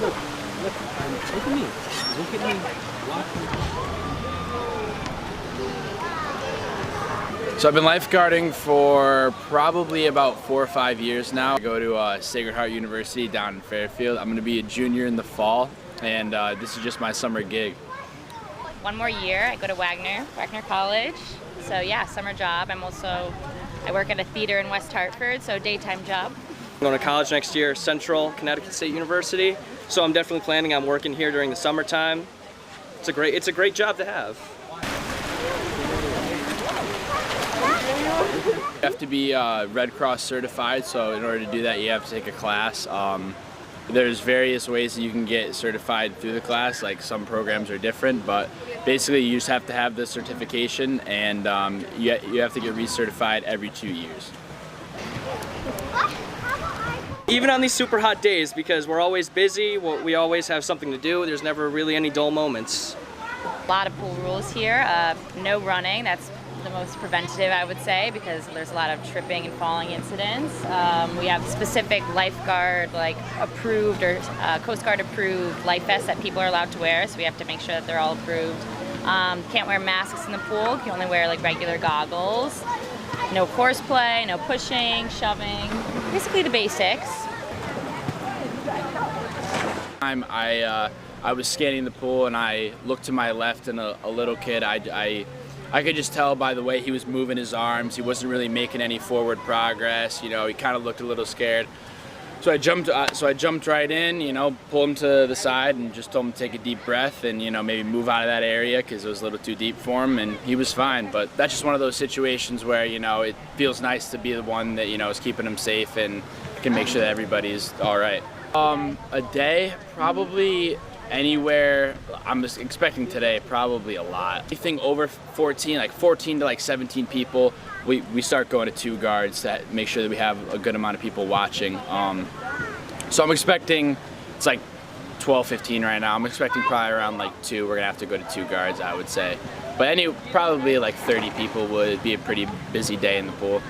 Look, look at me. Look at me. Watch me. So I've been lifeguarding for probably about 4 or 5 years now. I go to Sacred Heart University down in Fairfield. I'm going to be a junior in the fall, and this is just my summer gig. One more year, I go to Wagner College. So yeah, summer job. I work at a theater in West Hartford, so daytime job. I'm going to college next year, Central Connecticut State University. So I'm definitely planning on working here during the summertime. It's a great job to have. You have to be Red Cross certified, so in order to do that you have to take a class. There's various ways that you can get certified through the class, like some programs are different, but basically you just have to have the certification, and you have to get recertified every 2 years. Even on these super hot days, because we're always busy, we always have something to do, there's never really any dull moments. A lot of pool rules here. No running, that's the most preventative, I would say, because there's a lot of tripping and falling incidents. We have specific lifeguard, approved or Coast Guard approved life vests that people are allowed to wear, so we have to make sure that they're all approved. Can't wear masks in the pool, you can only wear regular goggles. No horseplay, no pushing, shoving, basically the basics. I was scanning the pool and I looked to my left, and a little kid, I could just tell by the way he was moving his arms, he wasn't really making any forward progress. You know, he kind of looked a little scared. So I jumped right in, pulled him to the side and just told him to take a deep breath and, maybe move out of that area because it was a little too deep for him, and he was fine. But that's just one of those situations where, it feels nice to be the one that, is keeping him safe and can make sure that everybody's all right. A day, probably anywhere, I'm just expecting today, probably a lot. Anything over 14, 14 to 17 people, we start going to 2 guards to make sure that we have a good amount of people watching. So I'm expecting, it's 12, 15 right now. I'm expecting probably around 2, we're gonna have to go to 2 guards, I would say. But probably 30 people would be a pretty busy day in the pool.